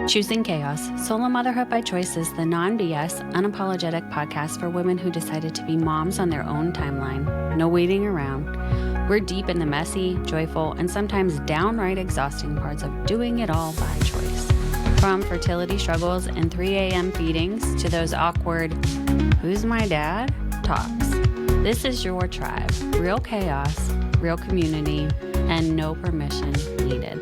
Choosing Chaos, Solo Motherhood by Choice is the non-BS, unapologetic podcast for women who decided to be moms on their own timeline. No waiting around. We're deep in the messy, joyful, and sometimes downright exhausting parts of doing it all by choice. From fertility struggles and 3 a.m. feedings to those awkward, "who's my dad?" talks. This is your tribe. Real chaos, real community, and no permission needed.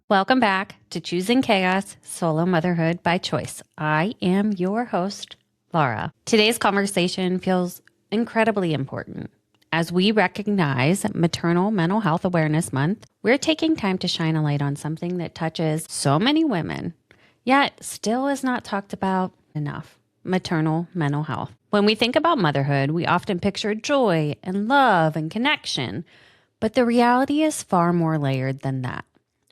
Welcome back to Choosing Chaos, Solo Motherhood by Choice. I am your host, Laura. Today's conversation feels incredibly important. As we recognize Maternal Mental Health Awareness Month, we're taking time to shine a light on something that touches so many women, yet still is not talked about enough: maternal mental health. When we think about motherhood, we often picture joy and love and connection, but the reality is far more layered than that.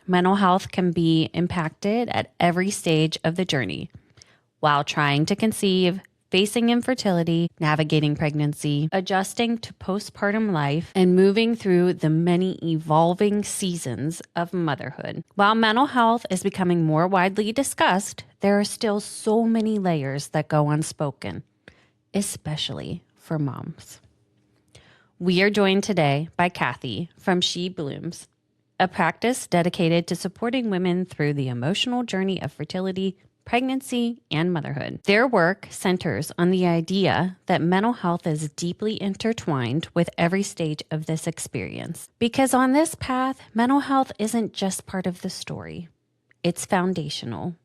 Mental health can be impacted at every stage of the journey. While trying to conceive, facing infertility, navigating pregnancy, adjusting to postpartum life, and moving through the many evolving seasons of motherhood. While mental health is becoming more widely discussed, there are still so many layers that go unspoken, especially for moms. We are joined today by Cathie from She Blooms, a practice dedicated to supporting women through the emotional journey of fertility, pregnancy, and motherhood. Their work centers on the idea that mental health is deeply intertwined with every stage of this experience. Because on this path, mental health isn't just part of the story, it's foundational.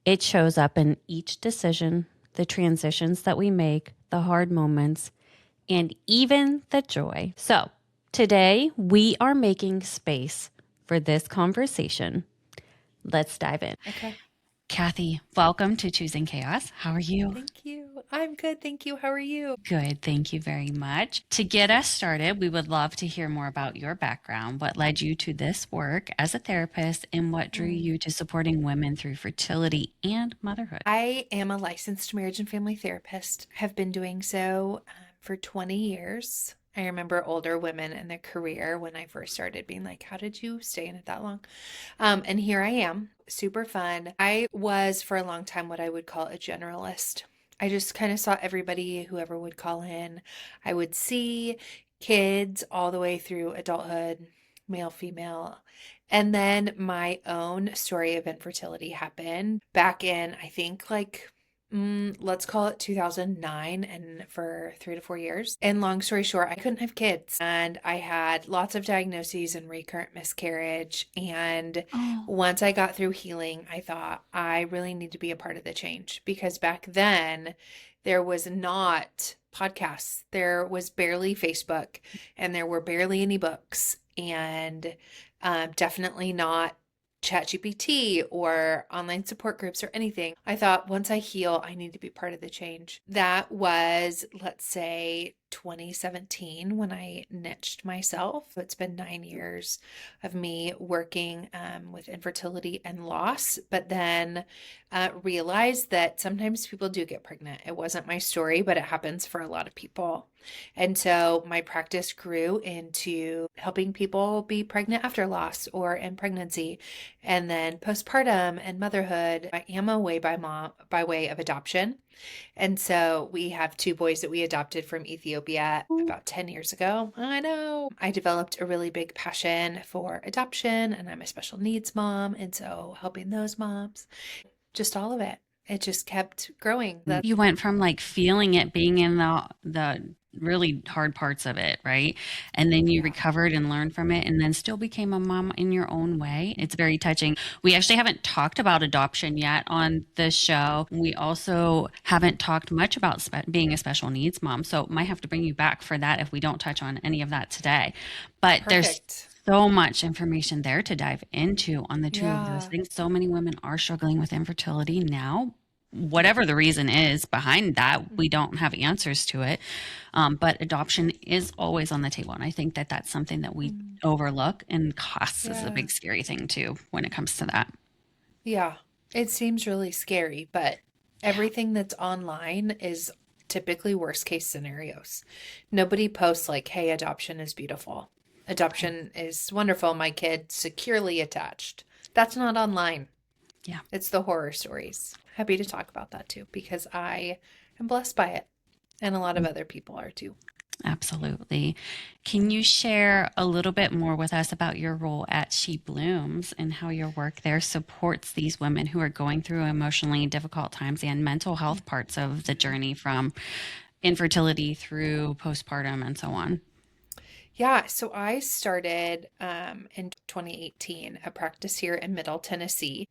It shows up in each decision, the transitions that we make, the hard moments, and even the joy. So, today, we are making space for this conversation. Let's dive in. Okay. Cathie, welcome to Choosing Chaos. How are you? Thank you. I'm good. Thank you. How are you? Good. Thank you very much. To get us started, we would love to hear more about your background, what led you to this work as a therapist, and what drew you to supporting women through fertility and motherhood. I am a licensed marriage and family therapist. Have been doing so for 20 years. I remember older women in their career when I first started being like, how did you stay in it that long? And here I am, super fun. I was for a long time what I would call a generalist. I just kind of saw everybody, whoever would call in. I would see kids all the way through adulthood, male, female. And then my own story of infertility happened back in, I think, let's call it 2009, and for 3 to 4 years. And long story short, I couldn't have kids, and I had lots of diagnoses and recurrent miscarriage. And once I got through healing, I thought I really need to be a part of the change, because back then there was not podcasts, there was barely Facebook, and there were barely any books, and definitely not ChatGPT or online support groups or anything. I thought once I heal, I need to be part of the change. That was, let's say, 2017 when I niched myself. It's been 9 years of me working with infertility and loss, but then realized that sometimes people do get pregnant. It wasn't my story, but it happens for a lot of people. And so my practice grew into helping people be pregnant after loss or in pregnancy, and then postpartum and motherhood. I am a way by way of adoption. And so we have 2 boys that we adopted from Ethiopia about 10 years ago. I know. I developed a really big passion for adoption, and I'm a special needs mom. And so helping those moms, just all of it. It just kept growing. You went from like feeling it, being in the really hard parts of it, right? And then you recovered and learned from it, and then still became a mom in your own way. It's very touching. We actually haven't talked about adoption yet on the show. We also haven't talked much about being a special needs mom. So might have to bring you back for that if we don't touch on any of that today. But there's so much information there to dive into on the two of those things. So many women are struggling with infertility now. Whatever the reason is behind that, we don't have answers to it. But adoption is always on the table. And I think that that's something that we overlook, and cost is a big scary thing too when it comes to that. Yeah, it seems really scary, but everything that's online is typically worst case scenarios. Nobody posts like, hey, adoption is beautiful. Right. Adoption is wonderful. My kid securely attached. That's not online. Yeah. It's the horror stories. Happy to talk about that too, because I am blessed by it. And a lot of other people are too. Absolutely. Can you share a little bit more with us about your role at She Blooms and how your work there supports these women who are going through emotionally difficult times and mental health parts of the journey from infertility through postpartum and so on? Yeah, so I started in 2018 a practice here in Middle Tennessee.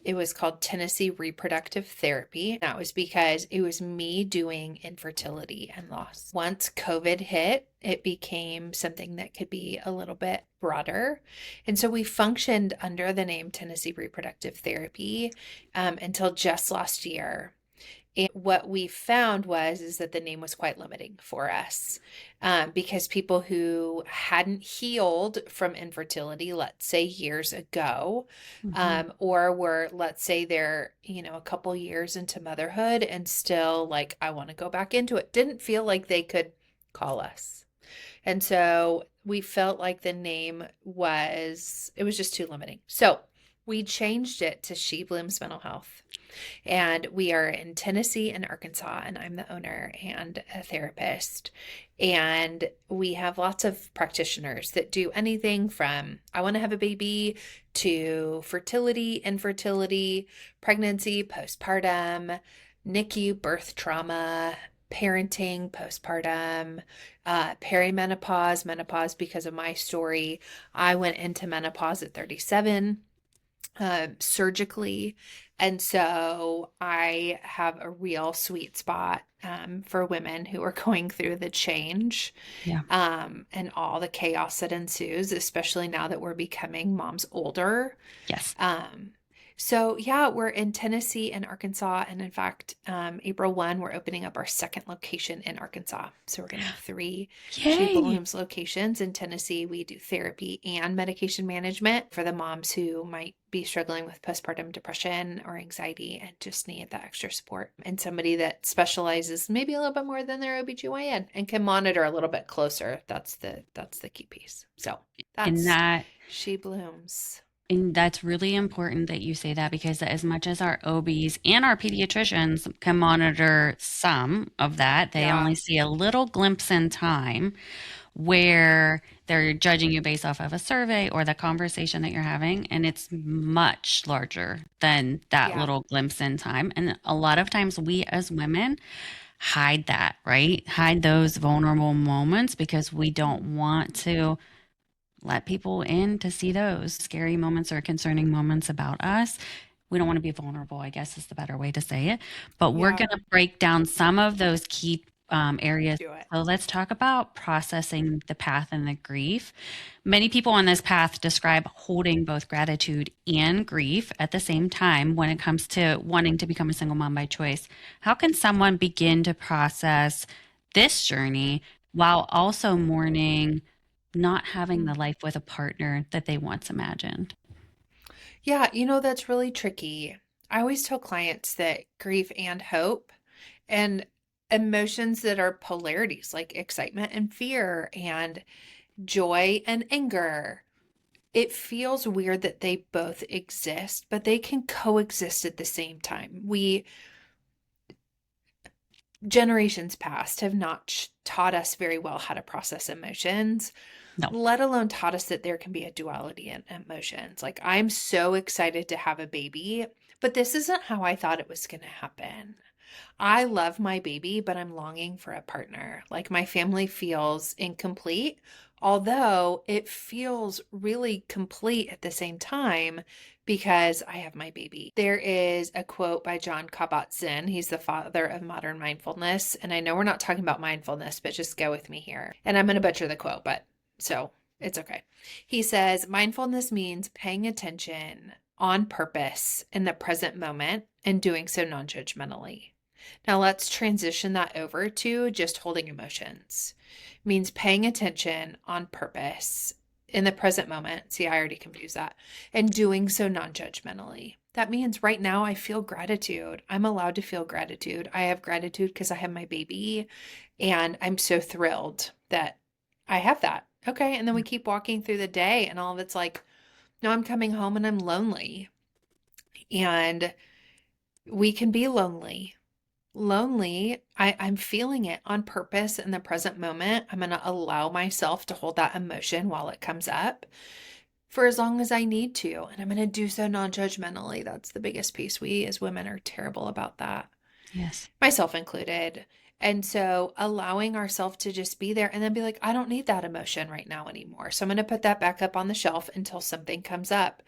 It was called Tennessee Reproductive Therapy. That was because it was me doing infertility and loss. Once COVID hit, it became something that could be a little bit broader. And so we functioned under the name Tennessee Reproductive Therapy until just last year. And what we found was is that the name was quite limiting for us because people who hadn't healed from infertility, let's say years ago, Hmm. or were, let's say they're, a couple years into motherhood and still like, I want to go back into it, didn't feel like they could call us. And so we felt like the name it was just too limiting. So we changed it to She Blooms Mental Health. And we are in Tennessee and Arkansas, and I'm the owner and a therapist. And we have lots of practitioners that do anything from I want to have a baby to fertility, infertility, pregnancy, postpartum, NICU, birth trauma, parenting, postpartum, perimenopause, menopause. Because of my story, I went into menopause at 37 surgically. And so I have a real sweet spot for women who are going through the change Yeah. and all the chaos that ensues, especially now that we're becoming moms older. Yes. Um, so yeah, we're in Tennessee and Arkansas. And in fact, April 1, we're opening up our second location in Arkansas. So we're going to have three She Yay. Blooms locations. In Tennessee, we do therapy and medication management for the moms who might be struggling with postpartum depression or anxiety and just need that extra support. And somebody that specializes maybe a little bit more than their OBGYN and can monitor a little bit closer. That's the key piece. So And that's that She Blooms. And that's really important that you say that because as much as our OBs and our pediatricians can monitor some of that, they Yeah. only see a little glimpse in time where they're judging you based off of a survey or the conversation that you're having. And it's much larger than that Yeah. little glimpse in time. And a lot of times we as women hide that, right? Hide those vulnerable moments because we don't want to let people in to see those scary moments or concerning moments about us. We don't want to be vulnerable, I guess is the better way to say it. But we're Yeah. going to break down some of those key areas. Do it. So let's talk about processing the path and the grief. Many people on this path describe holding both gratitude and grief at the same time when it comes to wanting to become a single mom by choice. How can someone begin to process this journey while also mourning not having Mm. the life with a partner that they once imagined? Yeah, that's really tricky. I always tell clients that grief and hope and emotions that are polarities like excitement and fear and joy and anger. It feels weird that they both exist, but they can coexist at the same time. Generations past have not taught us very well how to process emotions, No. let alone taught us that there can be a duality in emotions. Like, I'm so excited to have a baby, but this isn't how I thought it was going to happen. I love my baby, but I'm longing for a partner. Like, my family feels incomplete, although it feels really complete at the same time because I have my baby. There is a quote by John Kabat-Zinn. He's the father of modern mindfulness. And I know we're not talking about mindfulness, but just go with me here. And I'm going to butcher the quote, but so it's okay. He says, mindfulness means paying attention on purpose in the present moment and doing so non judgmentally. Now let's transition that over to just holding emotions. It means paying attention on purpose in the present moment. See, I already confused that. And doing so non-judgmentally. That means right now I feel gratitude. I'm allowed to feel gratitude. I have gratitude because I have my baby, and I'm so thrilled that I have that. Okay. And then we keep walking through the day, and all of it's like, no, I'm coming home and I'm lonely. And we can be lonely. Lonely, I'm feeling it on purpose in the present moment. I'm going to allow myself to hold that emotion while it comes up for as long as I need to. And I'm going to do so non-judgmentally. That's the biggest piece. We as women are terrible about that, Yes. myself included. And so allowing ourselves to just be there and then be like, I don't need that emotion right now anymore. So I'm going to put that back up on the shelf until something comes up,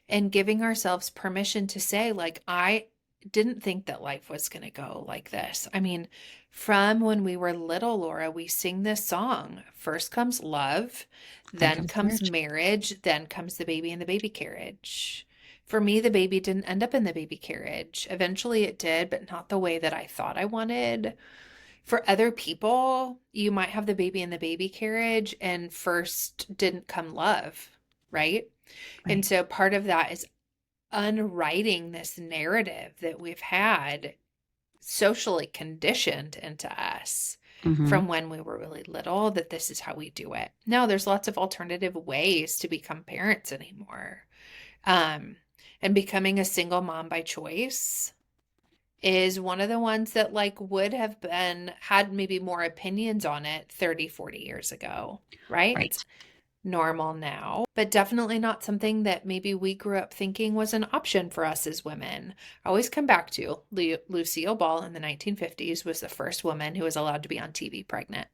and giving ourselves permission to say, like, I didn't think that life was going to go like this. I mean, from when we were little, Laura, we sing this song. First comes love, Then then comes comes marriage. marriage, then comes the baby in the baby carriage. For me, the baby didn't end up in the baby carriage. Eventually it did, but not the way that I thought I wanted. For other people, you might have the baby in the baby carriage and first didn't come love, right? And Right. so part of that is unwriting this narrative that we've had socially conditioned into us Mm-hmm. from when we were really little, that this is how we do it. No, there's lots of alternative ways to become parents anymore. Um, and becoming a single mom by choice is one of the ones that like would have been had maybe more opinions on it 30, 40 years ago, right? It's Right. normal now, but definitely not something that maybe we grew up thinking was an option for us as women. I always come back to Lucille Ball in the 1950s was the first woman who was allowed to be on TV pregnant.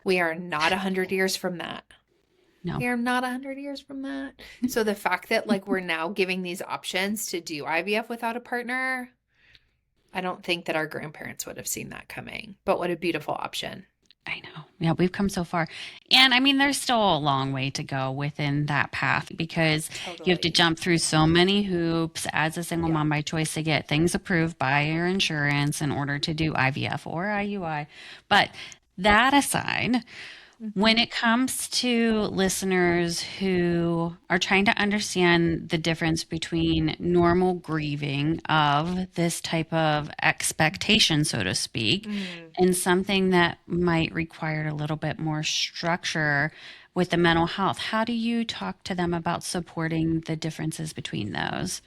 We are not 100 years from that. No. We are not 100 years from that. So the fact that like we're now giving these options to do IVF without a partner, I don't think that our grandparents would have seen that coming. But what a beautiful option. I know. Yeah, we've come so far. And I mean, there's still a long way to go within that path because you have to Totally. jump through so many hoops as a single Yeah. mom by choice to get things approved by your insurance in order to do IVF or IUI. But that aside, when Hmm. it comes to listeners who are trying to understand the difference between normal grieving of this type of expectation, so to speak, Mm. and something that might require a little bit more structure with the mental health, how do you talk to them about supporting the differences between those?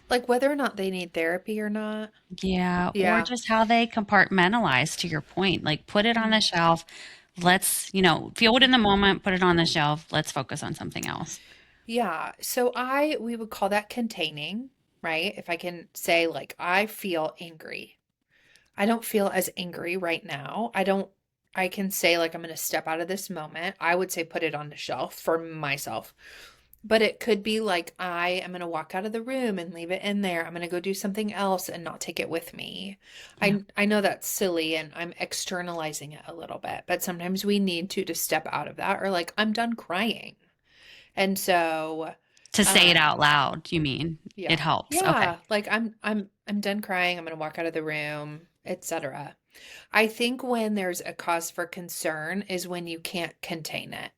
Like whether or not they need therapy or not. Yeah, or Yeah. just how they compartmentalize to your point, like put it on the Mm. shelf. Let's, feel it in the moment, put it on the shelf. Let's focus on something else. Yeah. So we would call that containing, right? If I can say, like, I feel angry. I don't feel as angry right now. I can say, like, I'm going to step out of this moment. I would say put it on the shelf for myself. But it could be like, I am going to walk out of the room and leave it in there. I'm going to go do something else and not take it with me. Yeah. I know that's silly and I'm externalizing it a little bit, but sometimes we need to step out of that, or like, I'm done crying. And so, To say it out um, loud, you mean? It yeah. helps. Okay. Yeah, like I'm done crying. I'm going to walk out of the room, etc. I think when there's a cause for concern is when you can't contain it.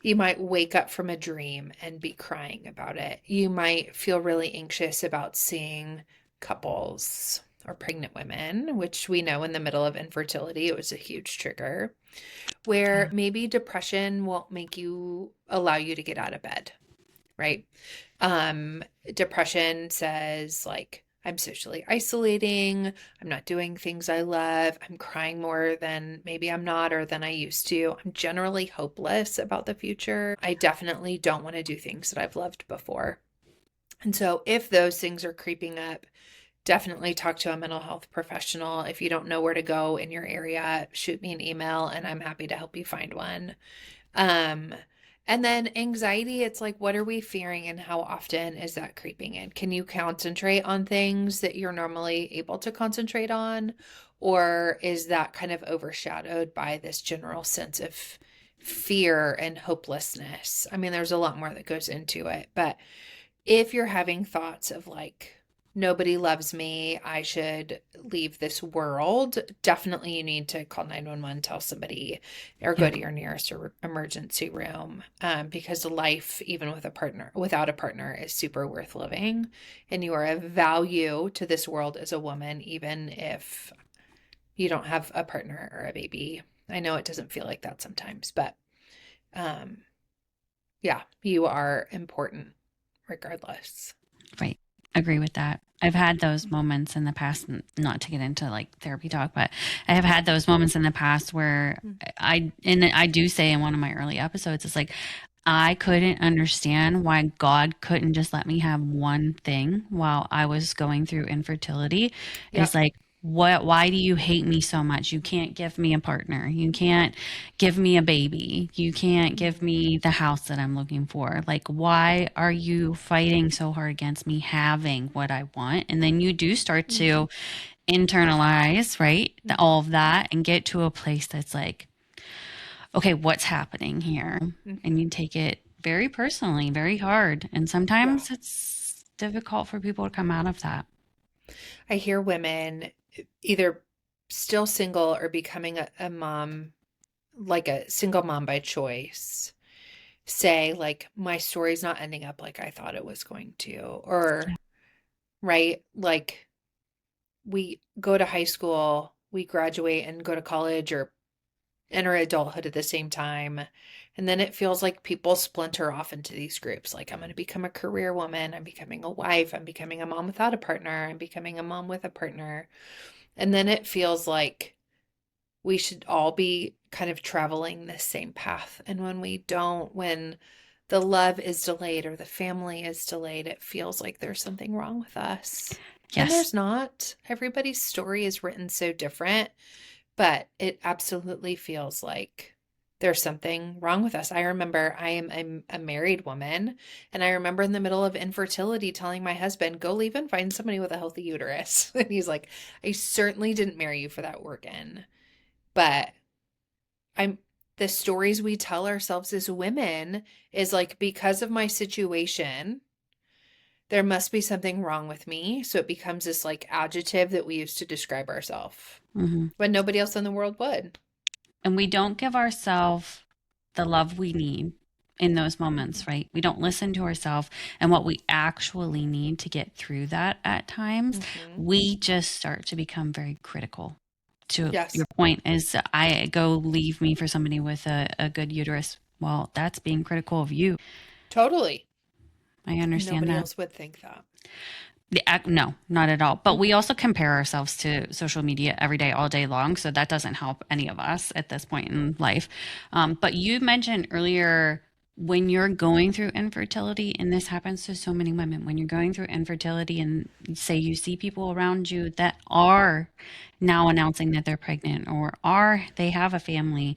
You might wake up from a dream and be crying about it. You might feel really anxious about seeing couples or pregnant women, which we know in the middle of infertility, it was a huge trigger, where Yeah. maybe depression won't make you allow you to get out of bed, right? Depression says, like, I'm socially isolating. I'm not doing things I love. I'm crying more than maybe I'm not or than I used to. I'm generally hopeless about the future. I definitely don't want to do things that I've loved before. And so, if those things are creeping up, definitely talk to a mental health professional. If you don't know where to go in your area, shoot me an email and I'm happy to help you find one. Um, and then anxiety, it's like, what are we fearing and how often is that creeping in? Can you concentrate on things that you're normally able to concentrate on? Or is that kind of overshadowed by this general sense of fear and hopelessness? I mean, there's a lot more that goes into it, but if you're having thoughts of like, nobody loves me, I should leave this world, definitely you need to call 911, tell somebody, or go Yeah. to your nearest emergency room, because life, even with a partner, without a partner, is super worth living, and you are of value to this world as a woman, even if you don't have a partner or a baby. I know it doesn't feel like that sometimes, but um, yeah, you are important regardless. Right. Agree with that. I've had those moments in the past, not to get into like therapy talk, but I have had those moments in the past where and I do say in one of my early episodes, it's like, I couldn't understand why God couldn't just let me have one thing while I was going through infertility. It's Yep. like, why do you hate me so much? You can't give me a partner. You can't give me a baby. You can't give Mhm. me the house that I'm looking for. Like, why are you fighting so hard against me having what I want? And then you do start Mhm. to internalize, right? Mhm. All of that and get to a place that's like, okay, what's happening here? And Mhm. you take it very personally, very hard. And Yeah. sometimes it's difficult for people to come out of that. I hear women either still single or becoming a mom, like a single mom by choice, say, like, my story's not ending up like I thought it was going to. Or, Yeah. right, like, we go to high school, we graduate and go to college or enter adulthood at the same time. And then it feels like people splinter off into these groups. Like, I'm going to become a career woman. I'm becoming a wife. I'm becoming a mom without a partner. I'm becoming a mom with a partner. And then it feels like we should all be kind of traveling the same path. And when we don't, when the love is delayed or the family is delayed, it feels like there's something wrong with us. And Yes. there's not. Everybody's story is written so different, but it absolutely feels like there's something wrong with us. I remember I am a married woman, and I remember in the middle of infertility telling my husband, go leave and find somebody with a healthy uterus. And he's like, I certainly didn't marry you for that work in. But I'm the stories we tell ourselves as women is like, because of my situation, there must be something wrong with me. So it becomes this like adjective that we use to describe ourselves Hmm. when nobody else in the world would. And we don't give ourselves the love we need in those Mhm. moments, right? We don't listen to ourselves and what we actually need to get through that at times. Mhm. We just start to become very critical. To your Yes, point, is I go leave me for somebody with a good uterus. Well, that's being critical of you. totally. I And understand nobody that. else would think that. No, not at all. But we Mhm. also compare ourselves to social media every day, all day long. So that doesn't help any of us at this point in life. But you mentioned earlier when you're going through infertility, and this happens to so many women, when you're going through infertility and say you see people around you that are now announcing that they're pregnant or they have a family,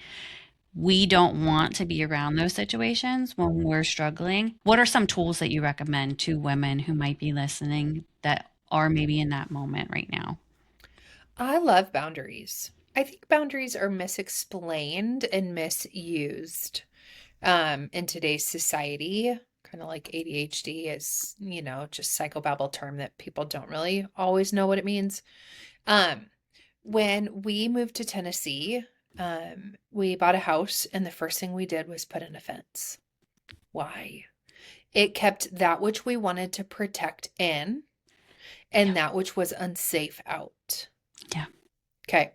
we don't want to be around those situations when we're struggling. What are some tools that you recommend to women who might be listening that are maybe in that moment right now? I love boundaries. I think boundaries are misexplained and misused in today's society. Kind of like ADHD is, just psychobabble term that people don't really always know what it means. Um, when we moved to Tennessee, we bought a house, and the first thing we did was put in a fence. Why? It kept that which we wanted to protect in Yeah. and that which was unsafe out. Yeah. Okay.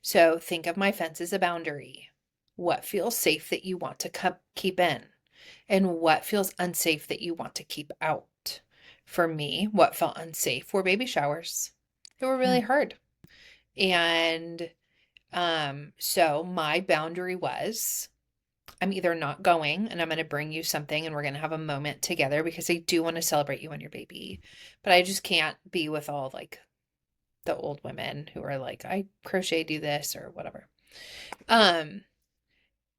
So think of my fence as a boundary. What feels safe that you want to keep in, and what feels unsafe that you want to keep out. For me, what felt unsafe were baby showers. They were Yeah. really hard. And so my boundary was, I'm either not going and I'm going to bring you something and we're going to have a moment together because I do want to celebrate you and your baby. But I just can't be with all like the old women who are like, I crochet, do this or whatever. Um,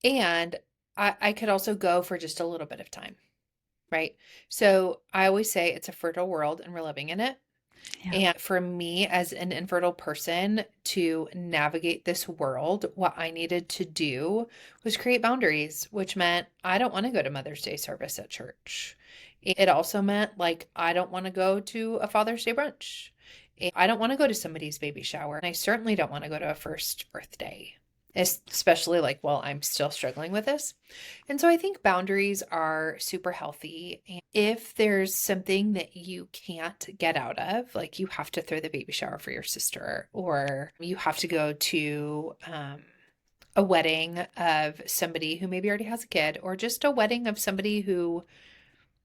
and I could also go for just a little bit of time, right? So I always say it's a fertile world and we're living in it. Yeah. And for me, as an infertile person, to navigate this world, what I needed to do was create boundaries, which meant I don't want to go to Mother's Day service at church. It also meant like, I don't want to go to a Father's Day brunch. I don't want to go to somebody's baby shower. And I certainly don't want to go to a first birthday, especially like while I'm still struggling with this. And so I think boundaries are super healthy. And if there's something that you can't get out of, like you have to throw the baby shower for your sister, or you have to go to a wedding of somebody who maybe already has a kid, or just a wedding of somebody who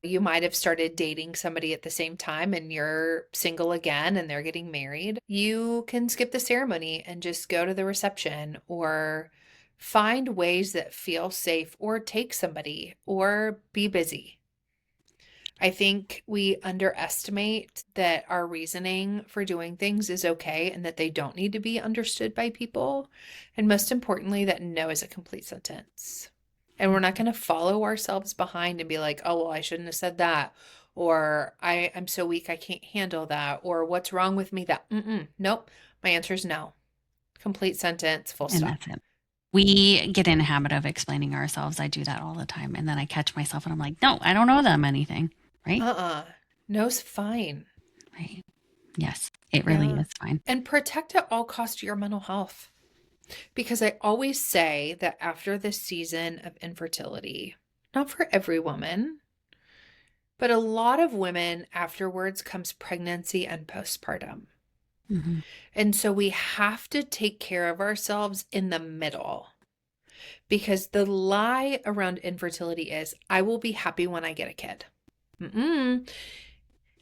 you might have started dating somebody at the same time and you're single again and they're getting married. You can skip the ceremony and just go to the reception, or find ways that feel safe, or take somebody, or be busy. I think we underestimate that our reasoning for doing things is okay and that they don't need to be understood by people. And most importantly, that no is a complete sentence. And we're not going to follow ourselves behind and be like, oh, well, I shouldn't have said that. Or I'm so weak, I can't handle that. Or what's wrong with me that, nope. My answer is no. Complete sentence, full And stop. that's it. We get in a habit of explaining ourselves. I do that all the time. And then I catch myself and I'm like, no, I don't know them anything. Right? No's fine. Right. Yes, it really Yeah. is fine. And protect at all costs your mental health. Because I always say that after this season of infertility, not for every woman, but a lot of women afterwards comes pregnancy and postpartum. Mm-hmm. And so we have to take care of ourselves in the middle, because the lie around infertility is, I will be happy when I get a kid.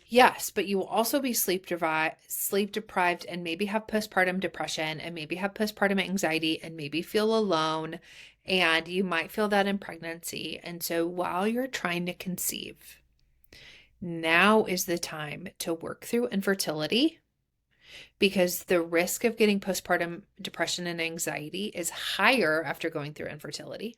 Yes, but you will also be sleep deprived, and maybe have postpartum depression, and maybe have postpartum anxiety, and maybe feel alone, and you might feel that in pregnancy. And so while you're trying to conceive, now is the time to work through infertility, because the risk of getting postpartum depression and anxiety is higher after going through infertility.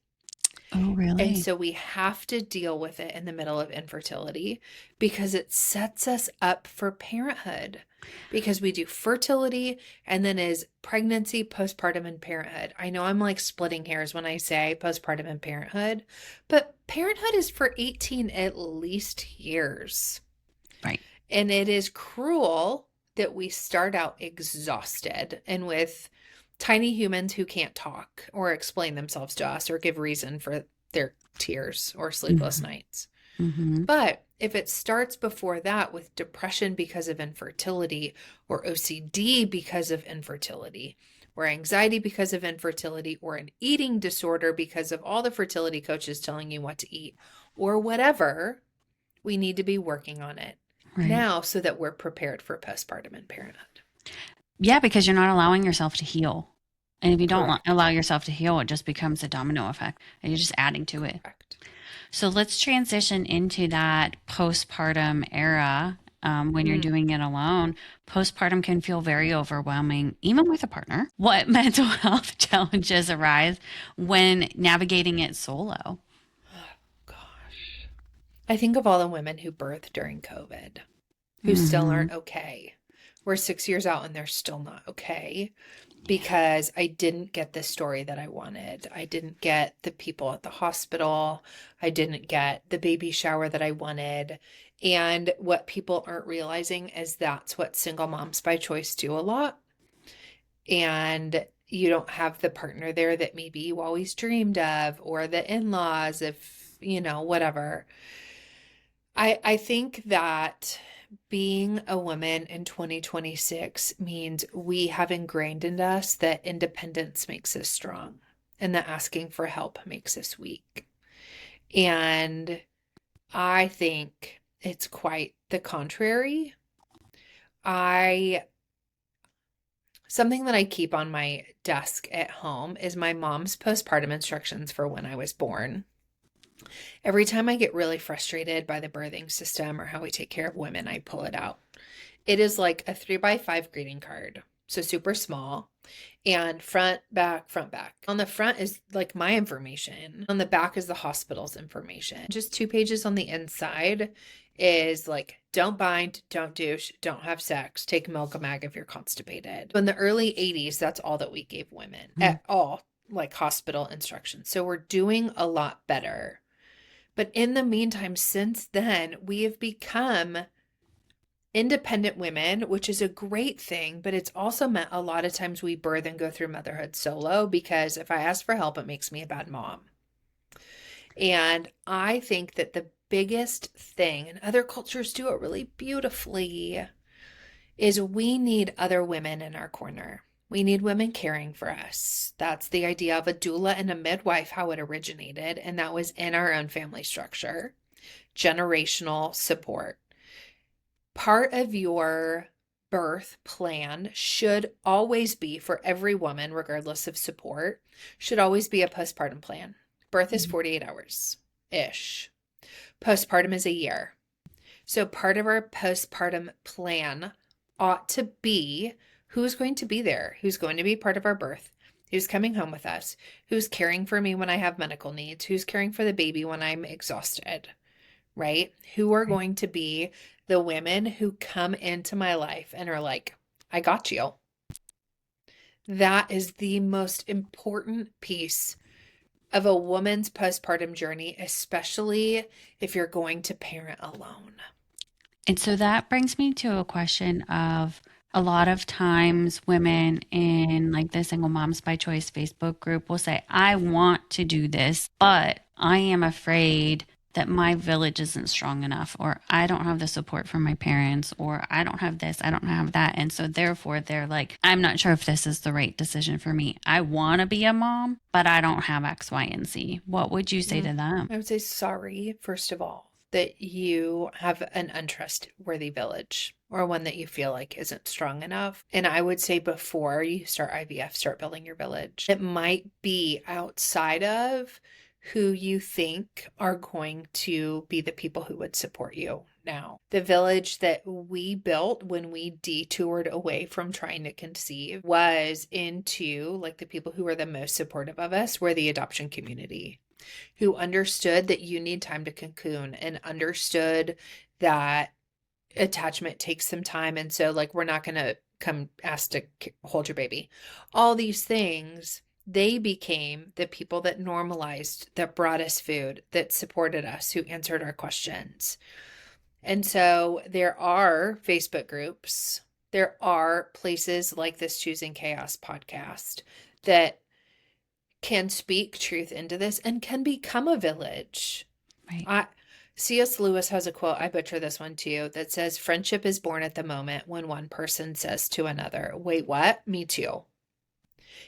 Oh, really? And so we have to deal with it in the middle of infertility, because it sets us up for parenthood, because we do fertility and then is pregnancy, postpartum, and parenthood. I know I'm like splitting hairs when I say postpartum and parenthood, but parenthood is for 18 at least years. Right. And it is cruel that we start out exhausted and with tiny humans who can't talk or explain themselves to us or give reason for their tears or sleepless nights. Mm-hmm. But if it starts before that with depression because of infertility, or OCD because of infertility, or anxiety because of infertility, or an eating disorder because of all the fertility coaches telling you what to eat, or whatever, we need to be working on it now so that we're prepared for postpartum and parenthood. Yeah, because you're not allowing yourself to heal. And if you don't allow yourself to heal, it just becomes a domino effect and you're just adding to it. Correct. So let's transition into that postpartum era. When you're doing it alone, postpartum can feel very overwhelming, even with a partner. What mental health challenges arise when navigating it solo? Oh, gosh. I think of all the women who birthed during COVID who still aren't okay. We're 6 years out and they're still not okay, because I didn't get the story that I wanted. I didn't get the people at the hospital. I didn't get the baby shower that I wanted. And what people aren't realizing is that's what single moms by choice do a lot. And you don't have the partner there that maybe you always dreamed of, or the in-laws, if, whatever. I think that being a woman in 2026 means we have ingrained in us that independence makes us strong and that asking for help makes us weak. And I think it's quite the contrary. Something that I keep on my desk at home is my mom's postpartum instructions for when I was born. Every time I get really frustrated by the birthing system or how we take care of women, I pull it out. It is like a 3x5 greeting card, so super small, and front, back, front, back. On the front is like my information. On the back is the hospital's information. Just 2 pages on the inside is like, don't bind, don't douche, don't have sex, take Milk-A-Mag if you're constipated. In the early 80s, that's all that we gave women at all, like hospital instructions. So we're doing a lot better. But in the meantime, since then, we have become independent women, which is a great thing, but it's also meant a lot of times we birth and go through motherhood solo, because if I ask for help, it makes me a bad mom. And I think that the biggest thing, and other cultures do it really beautifully, is we need other women in our corner. We need women caring for us. That's the idea of a doula and a midwife, how it originated. And that was in our own family structure. Generational support. Part of your birth plan should always be, for every woman, regardless of support, should always be a postpartum plan. Birth is 48 hours-ish. Postpartum is a year. So part of our postpartum plan ought to be who's going to be there, who's going to be part of our birth, who's coming home with us, who's caring for me when I have medical needs, who's caring for the baby when I'm exhausted, right? Who are going to be the women who come into my life and are like, I got you. That is the most important piece of a woman's postpartum journey, especially if you're going to parent alone. And so that brings me to a question of, a lot of times women in like the Single Moms by Choice Facebook group will say, I want to do this, but I am afraid that my village isn't strong enough, or I don't have the support from my parents, or I don't have this, I don't have that. And so therefore they're like, I'm not sure if this is the right decision for me. I want to be a mom, but I don't have X, Y, and Z. What would you say to them? I would say sorry, first of all, that you have an untrustworthy village, or one that you feel like isn't strong enough. And I would say before you start IVF, start building your village. It might be outside of who you think are going to be the people who would support you now. The village that we built when we detoured away from trying to conceive was into, like, the people who were the most supportive of us were the adoption community, who understood that you need time to cocoon and understood that attachment takes some time. And so, like, we're not going to come ask to hold your baby. All these things, they became the people that normalized, that brought us food, that supported us, who answered our questions. And so there are Facebook groups, there are places like this Choosing Chaos podcast that can speak truth into this and can become a village. Right. C.S. Lewis has a quote, I butcher this one too, that says, friendship is born at the moment when one person says to another, wait, what? Me too.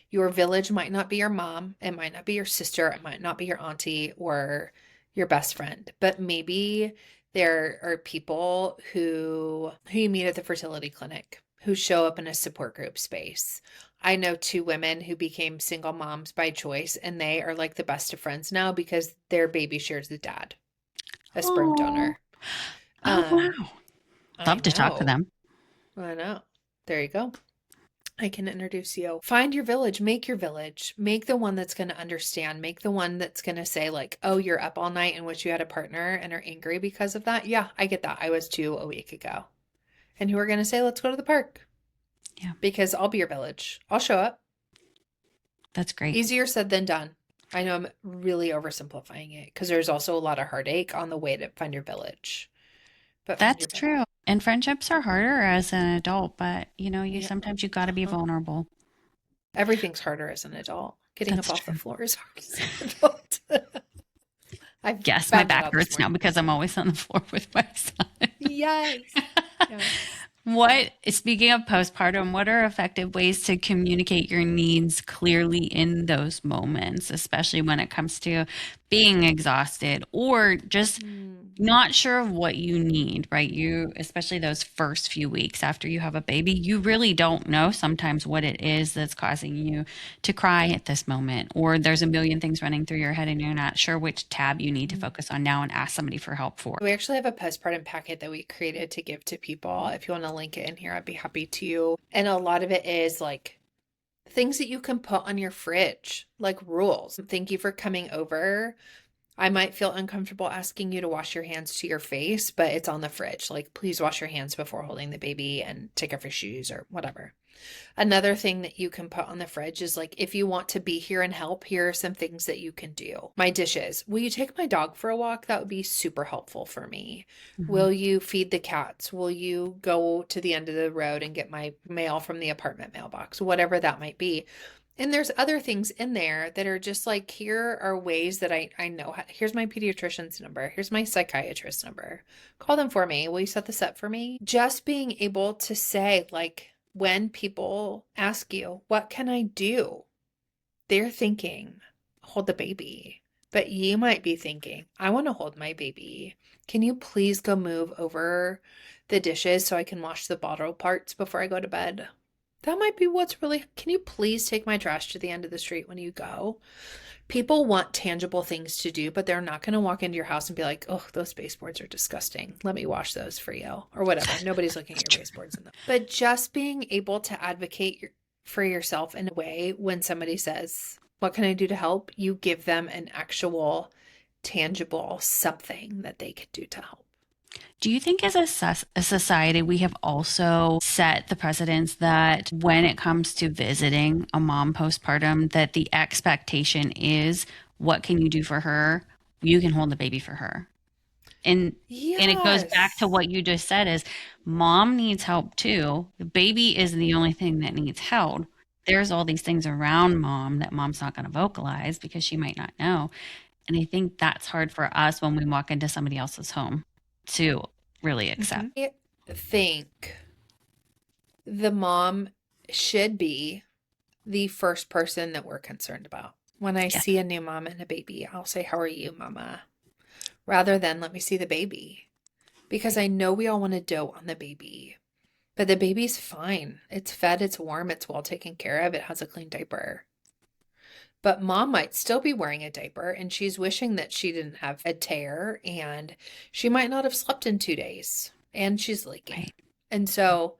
Your village might not be your mom. It might not be your sister. It might not be your auntie or your best friend, but maybe there are people who you meet at the fertility clinic, who show up in a support group space. I know 2 women who became single moms by choice, and they are like the best of friends now because their baby shares the dad, a sperm donor. Oh, wow. I Love to talk to know. them. I know. There you go. I can introduce you. Find your village, make your village, make the one that's going to understand, make the one that's going to say, like, oh, you're up all night and wish you had a partner and are angry because of that. Yeah, I get that. I was too a week ago. And who are going to say, let's go to the park. Yeah. Because I'll be your village. I'll show up. That's great. Easier said than done. I know I'm really oversimplifying it because there's also a lot of heartache on the way to find your village. But That's true. And friendships are harder as an adult, but sometimes you got to be vulnerable. Everything's harder as an adult. Getting That's up off true. the floor is hard as an adult. Yes, my back hurts now because I'm always on the floor with my son. Yes. Speaking of postpartum, what are effective ways to communicate your needs clearly in those moments, especially when it comes to being exhausted or just not sure of what you need, right? Especially those first few weeks after you have a baby, you really don't know sometimes what it is that's causing you to cry at this moment, or there's a million things running through your head and you're not sure which tab you need to focus on now and ask somebody for help for. We actually have a postpartum packet that we created to give to people. If you want to link it in here, I'd be happy to. And a lot of it is like things that you can put on your fridge, like rules. Thank you for coming over. I might feel uncomfortable asking you to wash your hands to your face, but it's on the fridge. Like, please wash your hands before holding the baby and take off your shoes or whatever. Another thing that you can put on the fridge is like, if you want to be here and help, here are some things that you can do. My dishes. Will you take my dog for a walk? That would be super helpful for me. Mhm. Will you feed the cats? Will you go to the end of the road and get my mail from the apartment mailbox? Whatever that might be. And there's other things in there that are just like, here are ways that I know. Here's my pediatrician's number. Here's my psychiatrist's number. Call them for me. Will you set this up for me? Just being able to say, like, when people ask you, what can I do? They're thinking, hold the baby. But you might be thinking, I want to hold my baby. Can you please go move over the dishes so I can wash the bottle parts before I go to bed? That might be what's really, can you please take my trash to the end of the street when you go? People want tangible things to do, but they're not going to walk into your house and be like, oh, those baseboards are disgusting. Let me wash those for you or whatever. Nobody's looking at your baseboards in them. But just being able to advocate for yourself in a way when somebody says, what can I do to help? You give them an actual tangible something that they could do to help. Do you think as a society, we have also set the precedence that when it comes to visiting a mom postpartum, that the expectation is, what can you do for her? You can hold the baby for her. And it goes back to Yes. what you just said is mom needs help too. The baby isn't the only thing that needs held. There's all these things around mom that mom's not going to vocalize because she might not know. And I think that's hard for us when we walk into somebody else's home to really accept. I think the mom should be the first person that we're concerned about. When I Yeah. see a new mom and a baby, I'll say, how are you, mama? Rather than let me see the baby. Because I know we all want to dote on the baby, but the baby's fine. It's fed, it's warm, it's well taken care of, it has a clean diaper. But mom might still be wearing a diaper and she's wishing that she didn't have a tear and she might not have slept in 2 days and she's leaking. Right. And so,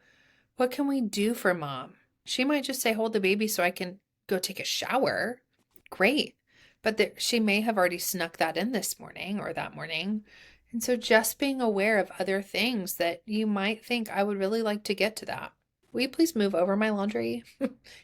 what can we do for mom? She might just say, hold the baby so I can go take a shower. Great. But she may have already snuck that in this morning or that morning. And so just being aware of other things that you might think, I would really like to get to that. Will you please move over my laundry?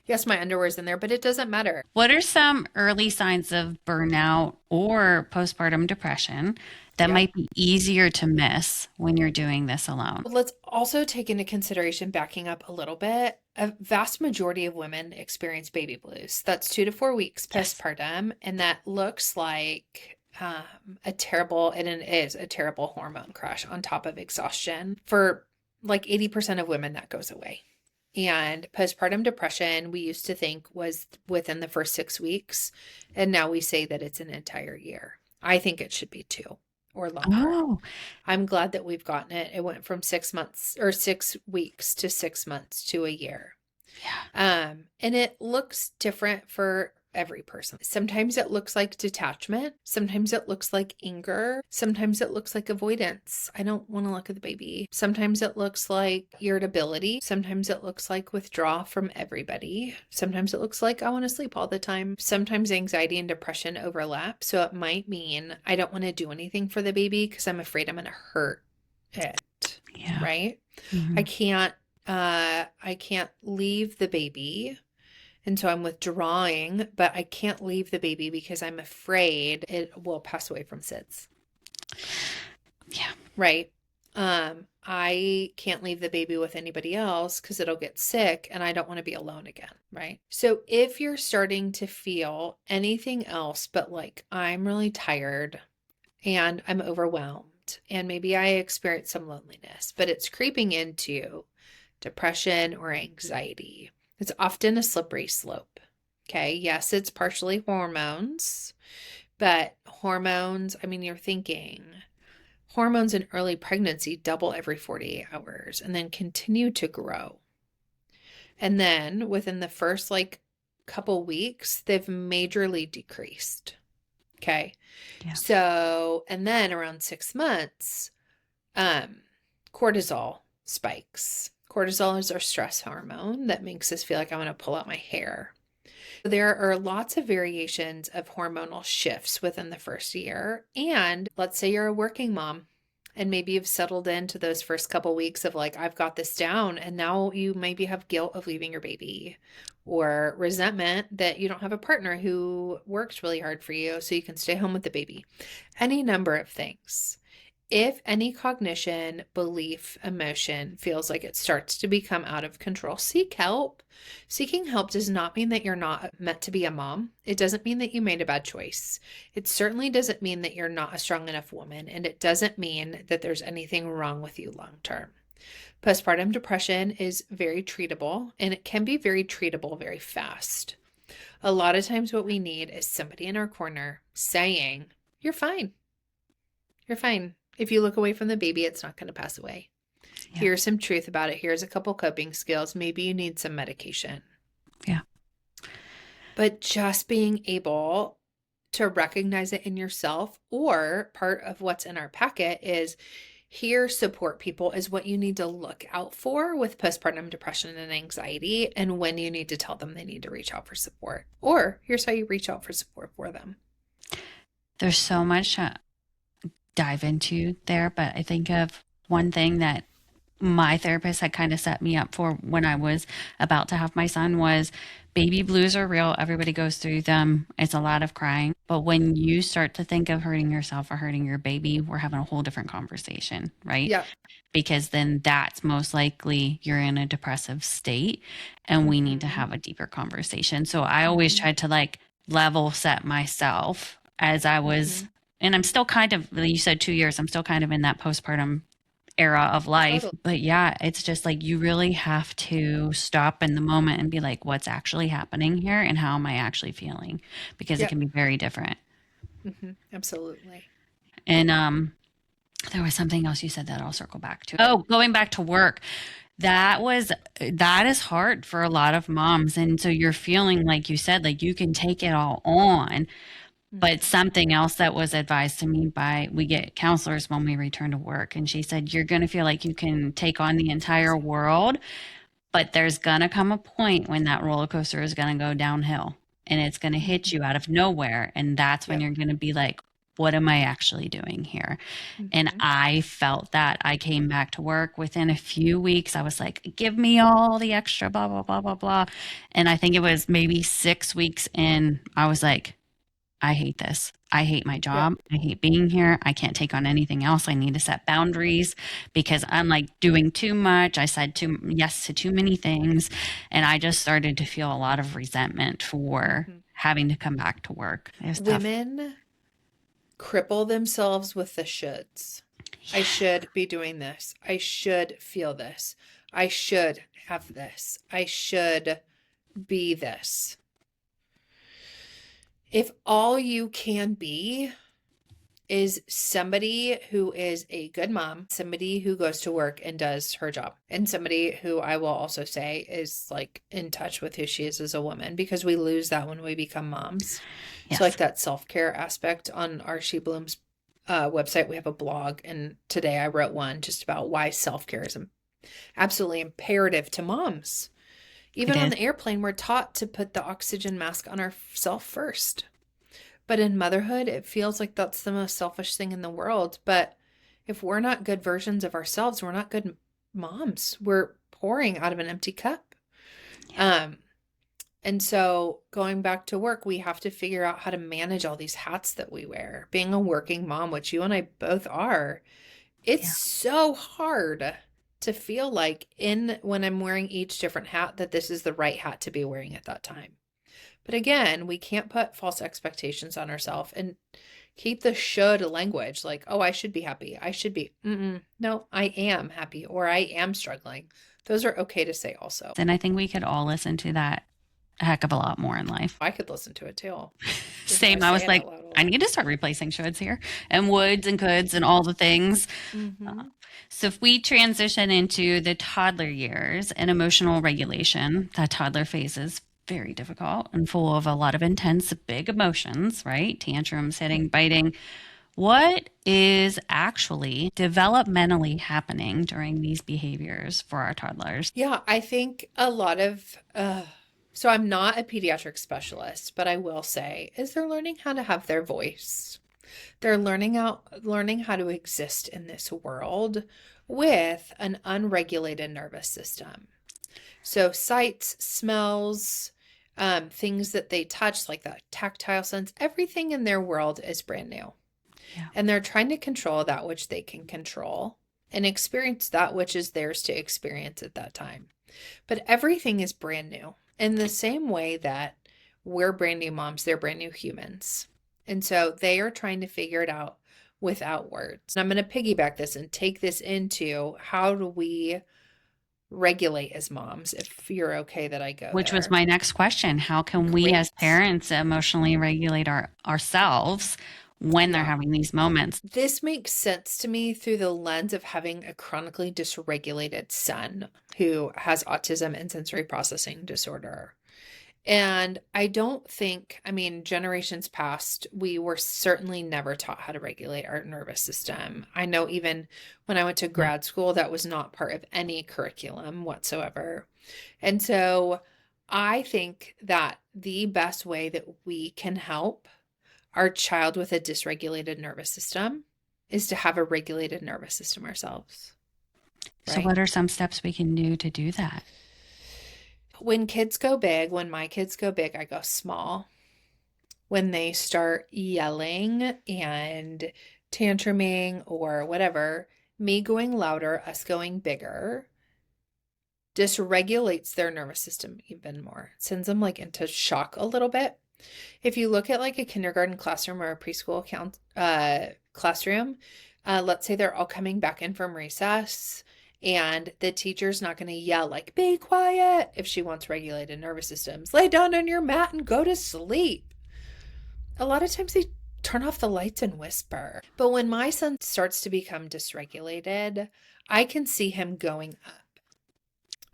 Yes, my underwear's in there, but it doesn't matter. What are some early signs of burnout or postpartum depression that Yep. might be easier to miss when you're doing this alone? Let's also take into consideration, backing up a little bit, a vast majority of women experience baby blues. That's 2 to 4 weeks Yes. postpartum, and that looks like a terrible, and it is a terrible hormone crash on top of exhaustion. For like 80% of women, that goes away. And postpartum depression, we used to think was within the first 6 weeks, and now we say that it's an entire year. I think it should be 2 or longer. Oh, I'm glad that we've gotten it. It went from 6 months or 6 weeks to 6 months to a year. yeah. And it looks different for every person. Sometimes it looks like detachment. Sometimes it looks like anger. Sometimes it looks like avoidance. I don't want to look at the baby. Sometimes it looks like irritability. Sometimes it looks like withdraw from everybody. Sometimes it looks like I want to sleep all the time. Sometimes anxiety and depression overlap. So it might mean I don't want to do anything for the baby because I'm afraid I'm going to hurt it. Yeah. Right? Mhm. I can't leave the baby. And so I'm withdrawing, but I can't leave the baby because I'm afraid it will pass away from SIDS. Yeah. Right. I can't leave the baby with anybody else because it'll get sick and I don't want to be alone again. Right. So if you're starting to feel anything else but like I'm really tired and I'm overwhelmed and maybe I experience some loneliness, but it's creeping into depression or anxiety, it's often a slippery slope. Okay. Yes, it's partially hormones, but hormones, I mean, you're thinking hormones in early pregnancy double every 48 hours and then continue to grow. And then within the first like couple weeks, they've majorly decreased. Okay. Yeah. So, and then around 6 months, cortisol spikes. Cortisol is our stress hormone that makes us feel like I want to pull out my hair. There are lots of variations of hormonal shifts within the first year. And let's say you're a working mom And maybe you've settled into those first couple weeks of like, I've got this down. And now you maybe have guilt of leaving your baby or resentment that you don't have a partner who works really hard for you so you can stay home with the baby. Any number of things. If any cognition, belief, emotion feels like it starts to become out of control, seek help. Seeking help does not mean that you're not meant to be a mom. It doesn't mean that you made a bad choice. It certainly doesn't mean that you're not a strong enough woman, and it doesn't mean that there's anything wrong with you long term. Postpartum depression is very treatable, and it can be very treatable very fast. A lot of times what we need is somebody in our corner saying, "You're fine. You're fine. If you look away from the baby, it's not going to pass away. Yeah. Here's some truth about it. Here's a couple coping skills. Maybe you need some medication." Yeah. But just being able to recognize it in yourself, or part of what's in our packet is here, support people is what you need to look out for with postpartum depression and anxiety, and when you need to tell them they need to reach out for support. Or here's how you reach out for support for them. There's so much to dive into there, but I think of one thing that my therapist had kind of set me up for when I was about to have my son was baby blues are real. Everybody goes through them. It's a lot of crying. But when you start to think of hurting yourself or hurting your baby, we're having a whole different conversation, right? Yeah. Because then that's most likely you're in a depressive state and we need to have a deeper conversation. So I always tried to like level set myself as I was, and I'm still kind of, you said 2 years, I'm still kind of in that postpartum era of life. Totally. But yeah, it's just like you really have to stop in the moment and be like, what's actually happening here and how am I actually feeling? Because it Yep. can be very different. Absolutely. And there was something else you said that I'll circle back to. Oh, going back to work. That is hard for a lot of moms. And so you're feeling like you said, like you can take it all on. But something else that was advised to me by, we get counselors when we return to work. And she said, you're going to feel like you can take on the entire world, but there's going to come a point when that roller coaster is going to go downhill and it's going to hit you out of nowhere. And that's when Yep. you're going to be like, what am I actually doing here? And I felt that. I came back to work within a few weeks. I was like, give me all the extra, blah, blah, blah, blah, blah. And I think it was maybe 6 weeks in, I was like, I hate this. I hate my Yep. job. I hate being here. I can't take on anything else. I need to set boundaries because I'm like doing too much. I said yes to too many things. And I just started to feel a lot of resentment for having to come back to work. It was tough. Women cripple themselves with the shoulds. I should be doing this. I should feel this. I should have this. I should be this. If all you can be is somebody who is a good mom, somebody who goes to work and does her job, and somebody who I will also say is like in touch with who she is as a woman, because we lose that when we become moms. Yes. So like that self-care aspect on our She Blooms website, we have a blog, and today I wrote one just about why self-care is absolutely imperative to moms. Even on the airplane, we're taught to put the oxygen mask on ourselves first. But in motherhood, it feels like that's the most selfish thing in the world. But if we're not good versions of ourselves, we're not good moms. We're pouring out of an empty cup. And so going back to work, we have to figure out how to manage all these hats that we wear. Being a working mom, which you and I both are, it's so hard to feel like when I'm wearing each different hat that this is the right hat to be wearing at that time. But again, we can't put false expectations on ourselves and keep the should language like, oh, I should be happy. I should be. No, I am happy, or I am struggling. Those are okay to say also. And I think we could all listen to that a heck of a lot more in life. I could listen to it too. Same. I was like, I need to start replacing shoulds here and woulds and coulds and all the things. So if we transition into the toddler years and emotional regulation, that toddler phase is very difficult and full of a lot of intense, big emotions, right? Tantrums, hitting, biting. What is actually developmentally happening during these behaviors for our toddlers? Yeah, I think a lot of, so I'm not a pediatric specialist, but I will say, is they're learning how to have their voice. They're learning how to exist in this world with an unregulated nervous system. So sights, smells, things that they touch, like that tactile sense, everything in their world is brand new. Yeah. And they're trying to control that which they can control and experience that which is theirs to experience at that time. But everything is brand new in the same way that we're brand new moms, they're brand new humans. And so they are trying to figure it out without words. And I'm going to piggyback this and take this into how do we regulate as moms, if you're okay that I go Which was there. my next question. How can we as Great. parents emotionally regulate ourselves when they're Yeah. having these moments? This makes sense to me through the lens of having a chronically dysregulated son who has autism and sensory processing disorder. And I don't think, I mean, generations past, we were certainly never taught how to regulate our nervous system. I know even when I went to Yeah. grad school, that was not part of any curriculum whatsoever. And so I think that the best way that we can help our child with a dysregulated nervous system is to have a regulated nervous system ourselves, So right? what are some steps we can do that? When kids go big, when my kids go big, I go small. When they start yelling and tantruming or whatever, me going louder, us going bigger, dysregulates their nervous system even more. It sends them like into shock a little bit. If you look at like a kindergarten classroom or a preschool classroom, let's say they're all coming back in from recess and the teacher's not going to yell like, be quiet if she wants regulated nervous systems. Lay down on your mat and go to sleep. A lot of times they turn off the lights and whisper. But when my son starts to become dysregulated, I can see him going up.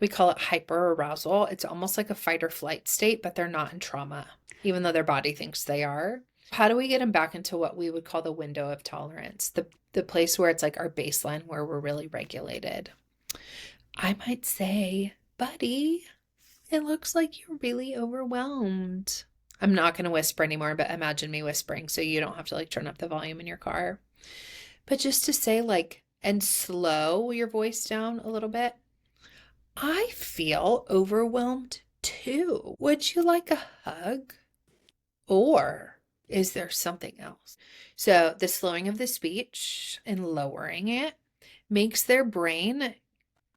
We call it hyperarousal. It's almost like a fight or flight state, but they're not in trauma, even though their body thinks they are. How do we get them back into what we would call the window of tolerance, the place where it's like our baseline where we're really regulated? I might say, buddy, it looks like you're really overwhelmed. I'm not going to whisper anymore, but imagine me whispering so you don't have to like turn up the volume in your car. But just to say, like, and slow your voice down a little bit. I feel overwhelmed too. Would you like a hug? Or is there something else? So the slowing of the speech and lowering it makes their brain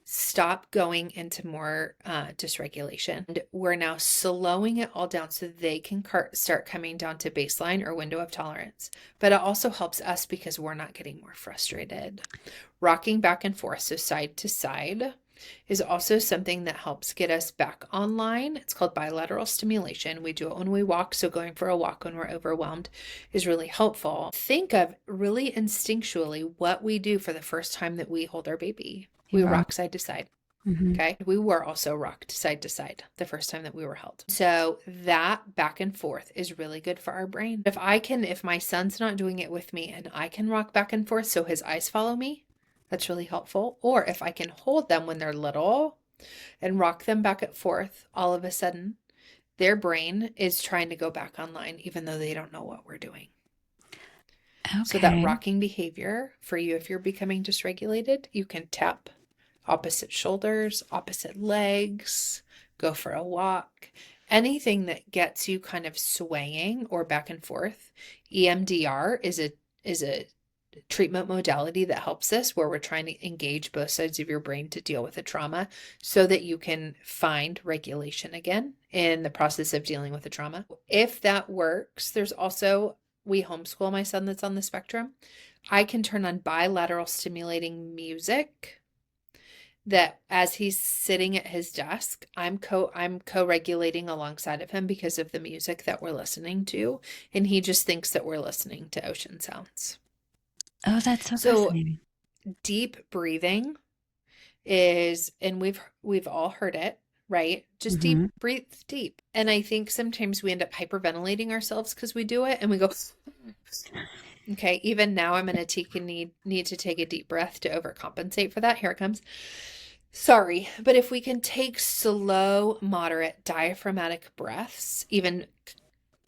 stop going into more dysregulation. And we're now slowing it all down so they can start coming down to baseline or window of tolerance. But it also helps us because we're not getting more frustrated. Rocking back and forth, so side to side, is also something that helps get us back online. It's called bilateral stimulation. We do it when we walk. So going for a walk when we're overwhelmed is really helpful. Think of really instinctually what we do for the first time that we hold our baby. We rock side to side. Mm-hmm. Okay. We were also rocked side to side the first time that we were held. So that back and forth is really good for our brain. If my son's not doing it with me and I can rock back and forth so his eyes follow me, that's really helpful. Or if I can hold them when they're little and rock them back and forth, all of a sudden their brain is trying to go back online, even though they don't know what we're doing. Okay. So that rocking behavior for you, if you're becoming dysregulated, you can tap opposite shoulders, opposite legs, go for a walk, anything that gets you kind of swaying or back and forth. EMDR is a treatment modality that helps us, where we're trying to engage both sides of your brain to deal with a trauma so that you can find regulation again in the process of dealing with the trauma. If that works, there's also, we homeschool my son that's on the spectrum. I can turn on bilateral stimulating music that as he's sitting at his desk, I'm co-regulating alongside of him because of the music that we're listening to, and he just thinks that we're listening to ocean sounds. Oh, that's so So fascinating. deep breathing is, and we've all heard it, right? Just Mm-hmm. breathe deep. And I think sometimes we end up hyperventilating ourselves because we do it and we go, okay, even now I'm going to need to take a deep breath to overcompensate for that. Here it comes. Sorry, but if we can take slow, moderate, diaphragmatic breaths, even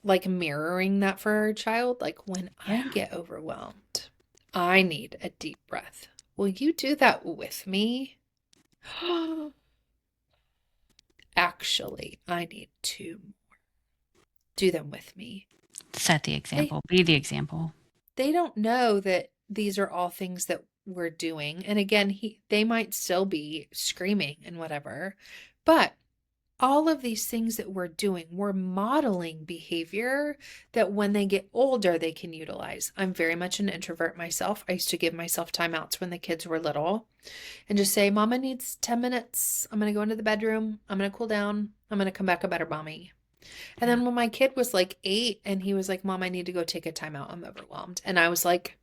like mirroring that for our child. Like when I Yeah. get overwhelmed, I need a deep breath. Will you do that with me? Actually, I need to do them with me. Set the They example. Be the example. they don't know that these are all things that we're doing. And again, they might still be screaming and whatever, but all of these things that we're doing, we're modeling behavior that when they get older, they can utilize. I'm very much an introvert myself. I used to give myself timeouts when the kids were little and just say, Mama needs 10 minutes. I'm going to go into the bedroom. I'm going to cool down. I'm going to come back a better mommy. And Yeah. then when my kid was like 8 and he was like, Mom, I need to go take a timeout. I'm overwhelmed. And I was like,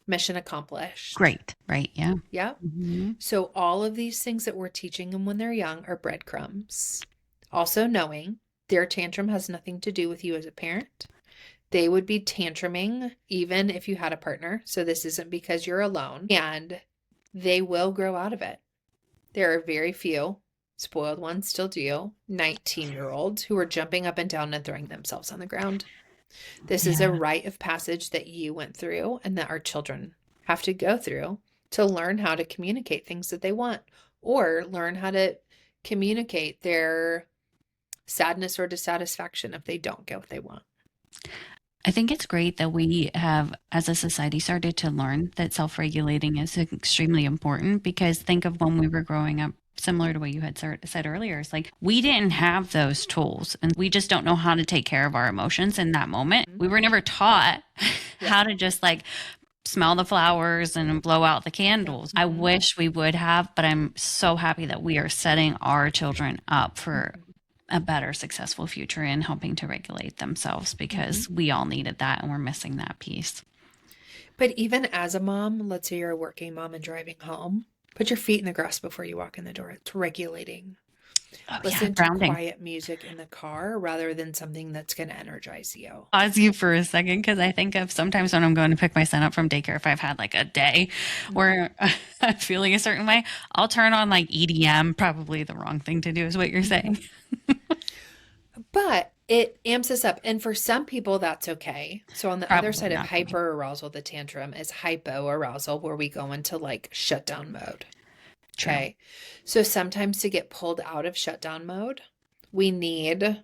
mission accomplished. Great. Right. Yeah. Yeah. Hmm. So all of these things that we're teaching them when they're young are breadcrumbs. Also knowing their tantrum has nothing to do with you as a parent. They would be tantruming even if you had a partner. So this isn't because you're alone. And they will grow out of it. There are very few, spoiled ones still do, 19-year-olds who are jumping up and down and throwing themselves on the ground. This is a Yeah. rite of passage that you went through and that our children have to go through to learn how to communicate things that they want or learn how to communicate their sadness or dissatisfaction if they don't get what they want. I think it's great that we have, as a society, started to learn that self regulating is extremely important because think of when we were growing up, similar to what you had said earlier. It's like we didn't have those tools and we just don't know how to take care of our emotions in that moment. We were never taught Yeah. how to just like smell the flowers and blow out the candles. I Mhm. wish we would have, but I'm so happy that we are setting our children up for Mhm. a better successful future in helping to regulate themselves Mhm. because we all needed that and we're missing that piece. But even as a mom, let's say you're a working mom and driving home, put your feet in the grass before you walk in the door. It's regulating. Oh yeah, Listen to grounding. quiet music in the car rather than something that's going to energize you. Pause you for a second because I think of sometimes when I'm going to pick my son up from daycare, if I've had like a day Mhm. where I'm feeling a certain way, I'll turn on like EDM. Probably the wrong thing to do is what you're saying. Mhm. But it amps us up. And for some people, that's okay. So on the other Probably side of not for me. hyperarousal, the tantrum is hypoarousal, where we go into like shutdown mode. True. Okay. So sometimes to get pulled out of shutdown mode, we need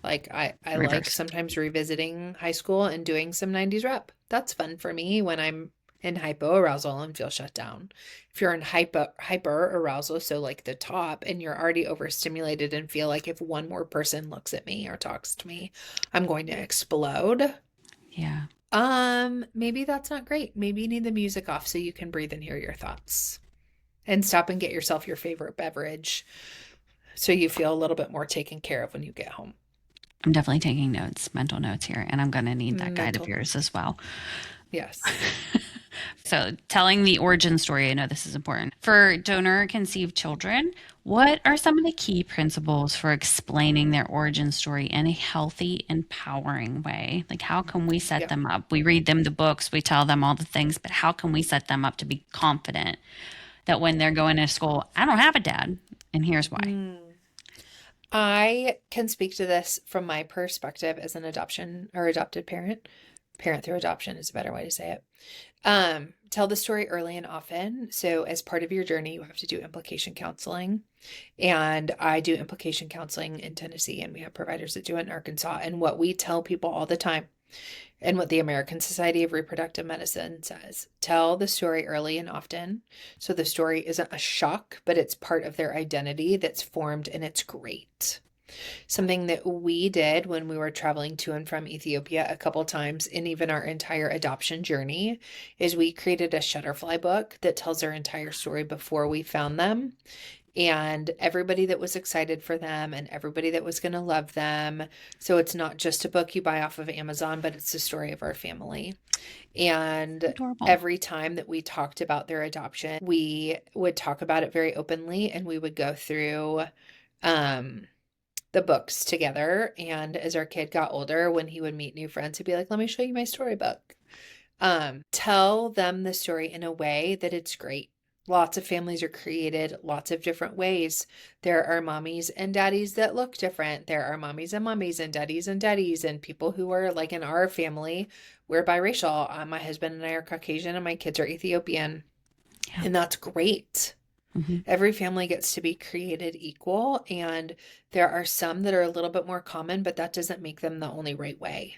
like I like Reverse. sometimes revisiting high school and doing some 90s rep. That's fun for me when I'm in hypoarousal and feel shut down. If you're in hyper arousal, so like the top, and you're already overstimulated and feel like if one more person looks at me or talks to me, I'm going to explode. Yeah. Maybe that's not great. Maybe you need the music off so you can breathe and hear your thoughts. And stop and get yourself your favorite beverage so you feel a little bit more taken care of when you get home. I'm definitely taking notes, mental notes here, and I'm going to need that guide of Mental yours notes. as well. Yes. So, telling the origin story, I know this is important. For donor conceived children, what are some of the key principles for explaining their origin story in a healthy, empowering way? Like, how can we set Yep. them up? We read them the books, we tell them all the things, but how can we set them up to be confident that when they're going to school, I don't have a dad, and here's why? Mm. I can speak to this from my perspective as an adoption or adopted parent. Parent through adoption is a better way to say it. Tell the story early and often. So, as part of your journey, you have to do implication counseling. And I do implication counseling in Tennessee, and we have providers that do it in Arkansas. And what we tell people all the time, and what the American Society of Reproductive Medicine says, tell the story early and often. So the story isn't a shock, but it's part of their identity that's formed, and it's great. Something that we did when we were traveling to and from Ethiopia a couple times, and even our entire adoption journey, is we created a Shutterfly book that tells their entire story before we found them, and everybody that was excited for them and everybody that was going to love them. So it's not just a book you buy off of Amazon, but it's the story of our family. And Adorable. every time that we talked about their adoption, we would talk about it very openly, and we would go through um the books together. And as our kid got older, when he would meet new friends, he'd be like, let me show you my storybook. Tell them the story in a way that it's great. Lots of families are created lots of different ways. There are mommies and daddies that look different. There are mommies and daddies and people who are like in our family, we're biracial. My husband and I are Caucasian and my kids are Ethiopian. Yeah. And that's great. Mm-hmm. Every family gets to be created equal. And there are some that are a little bit more common, but that doesn't make them the only right way.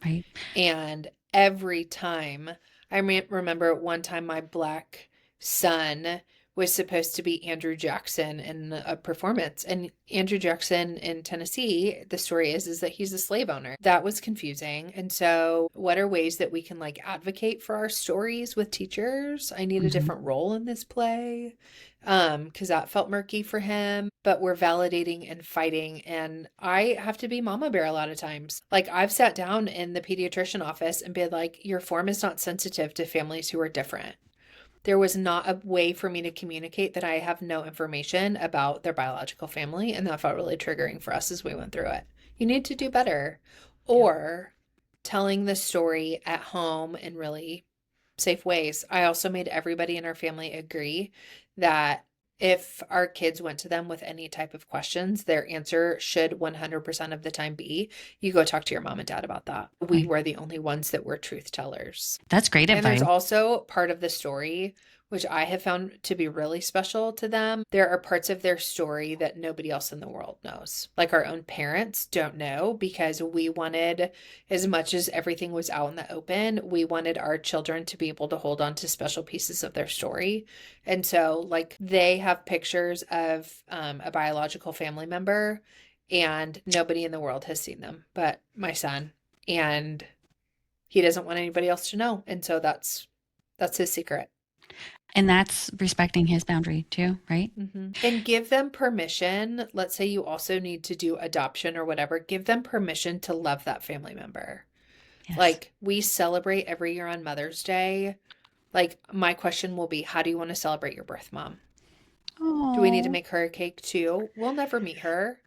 Right. And every time, I remember one time my black son was supposed to be Andrew Jackson in a performance. And Andrew Jackson in Tennessee, the story is that he's a slave owner. That was confusing. And so what are ways that we can like advocate for our stories with teachers? I need a different role in this play. Because that felt murky for him, but we're validating and fighting. And I have to be mama bear a lot of times. Like I've sat down in the pediatrician office and been like, your form is not sensitive to families who are different. There was not a way for me to communicate that I have no information about their biological family. And that felt really triggering for us as we went through it. You need to do better. Or telling the story at home in really safe ways. I also made everybody in our family agree that if our kids went to them with any type of questions, their answer should 100% of the time be, you go talk to your mom and dad about that. We Right. were the only ones that were truth tellers. That's great And there's advice. also part of the story, which I have found to be really special to them. There are parts of their story that nobody else in the world knows. Like our own parents don't know because we wanted, as much as everything was out in the open, we wanted our children to be able to hold on to special pieces of their story. And so, like, they have pictures of a biological family member, and nobody in the world has seen them but my son. And he doesn't want anybody else to know. And so that's his secret. And that's respecting his boundary too, right? And give them permission. Let's say you also need to do adoption or whatever. Give them permission to love that family member. Yes. Like we celebrate every year on Mother's Day. Like my question will be, how do you want to celebrate your birth mom? Do we need to make her a cake too? We'll never meet her.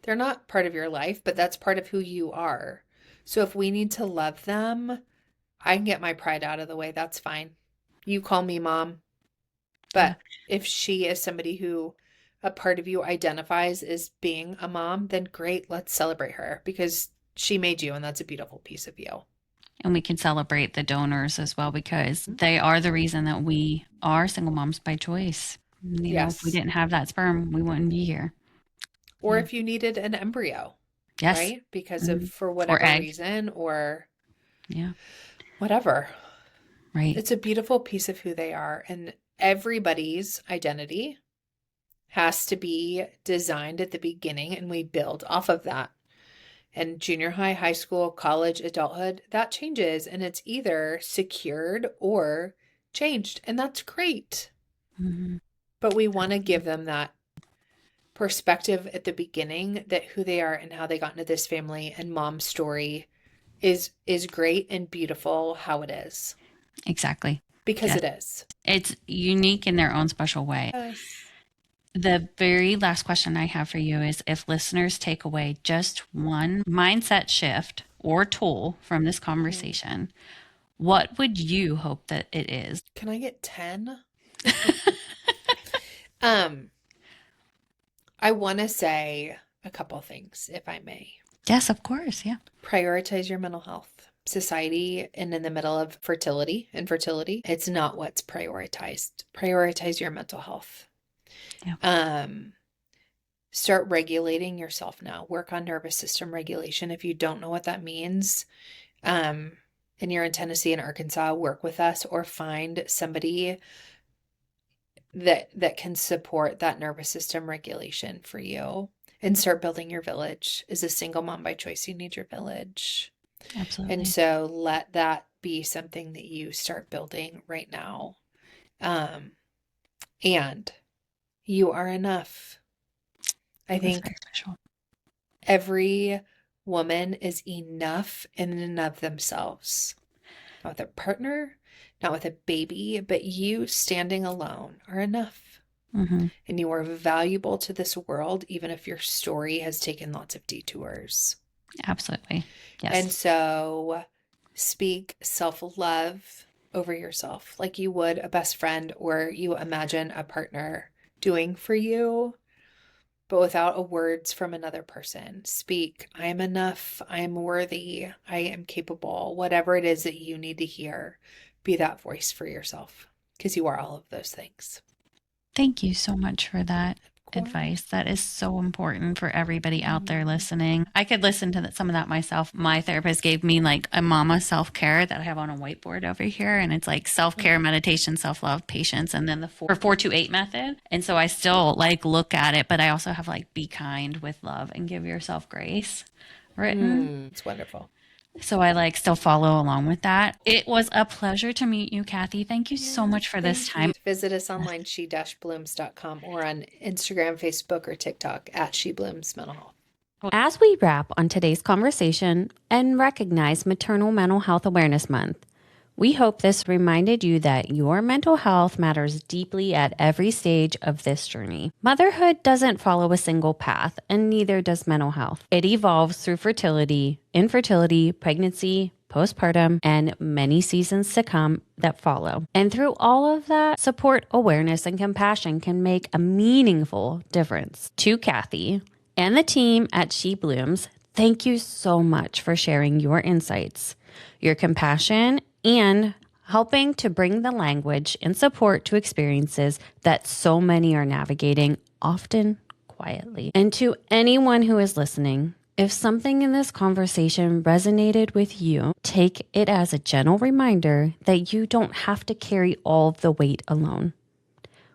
They're not part of your life, but that's part of who you are. So if we need to love them, I can get my pride out of the way. That's fine. You call me mom. But if she is somebody who a part of you identifies as being a mom, then great, let's celebrate her because she made you and that's a beautiful piece of you. And we can celebrate the donors as well because they are the reason that we are single moms by choice. You know, if we Yes. didn't have that sperm, we wouldn't be here. Or Yeah. if you needed an embryo, Yes. right? Because of for Or whatever egg. reason or Yeah. whatever. Right. It's a beautiful piece of who they are. And everybody's identity has to be designed at the beginning and we build off of that. And junior high, high school, college, adulthood, that changes and it's either secured or changed. And that's great. But we want to give them that perspective at the beginning that who they are and how they got into this family and mom's story is great and beautiful how it is. Exactly. Because it is. It's unique in their own special way. Yes. The very last question I have for you is if listeners take away just one mindset shift or tool from this conversation, what would you hope that it is? Can I get 10? I want to say a couple things, if I may. Yes, of course. Yeah. Prioritize your mental health. Society and in the middle of infertility, it's not what's prioritized. Prioritize your mental health. Yeah. Start regulating yourself now. Work on nervous system regulation. If you don't know what that means, and you're in Tennessee and Arkansas, work with us or find somebody that can support that nervous system regulation for you and start building your village. As a single mom by choice, you need your village. Absolutely. And so let that be something that you start building right now. And you are enough. I think very special. every woman is enough in and of themselves. Not with a partner, not with a baby, but you standing alone are enough. And you are valuable to this world, even if your story has taken lots of detours. Absolutely. Yes. And so speak self-love over yourself, like you would a best friend or you imagine a partner doing for you, but without a words from another person. Speak, I am enough, I am worthy, I am capable, whatever it is that you need to hear, be that voice for yourself because you are all of those things. Thank you so much for that advice. That is so important for everybody out there listening. I could listen to some of that myself. My therapist gave me like a mama self-care that I have on a whiteboard over here. And it's like self-care, meditation, self-love, patience, and then the 4-2-8 method. And so I still like look at it, but I also have like be kind with love and give yourself grace written. It's wonderful. So I like still follow along with that. It was a pleasure to meet you, Cathie. Thank you so much for this time. Visit us online, she-blooms.com, or on Instagram, Facebook, or TikTok at sheblooms mental health. As we wrap on today's conversation and recognize Maternal Mental Health Awareness Month, we hope this reminded you that your mental health matters deeply at every stage of this journey. Motherhood doesn't follow a single path, and neither does mental health. It evolves through fertility, infertility, pregnancy, postpartum, and many seasons to come that follow. And through all of that, support, awareness, and compassion can make a meaningful difference. To Cathie and the team at She Blooms, thank you so much for sharing your insights, your compassion, and helping to bring the language and support to experiences that so many are navigating, often quietly. And to anyone who is listening, if something in this conversation resonated with you, take it as a gentle reminder that you don't have to carry all of the weight alone.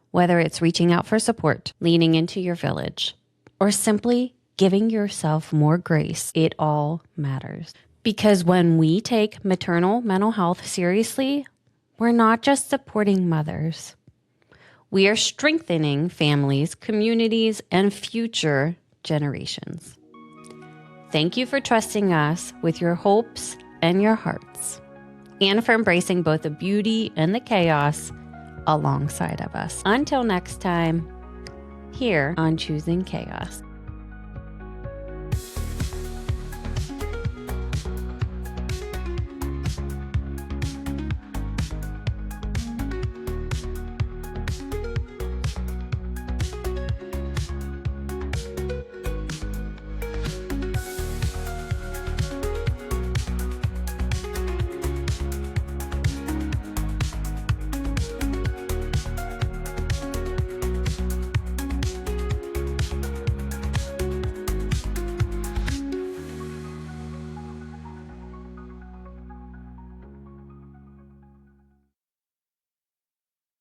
Whether it's reaching out for support, leaning into your village, or simply giving yourself more grace, it all matters. Because when we take maternal mental health seriously, we're not just supporting mothers. We are strengthening families, communities, and future generations. Thank you for trusting us with your hopes and your hearts, and for embracing both the beauty and the chaos alongside of us. Until next time, here on Choosing Chaos.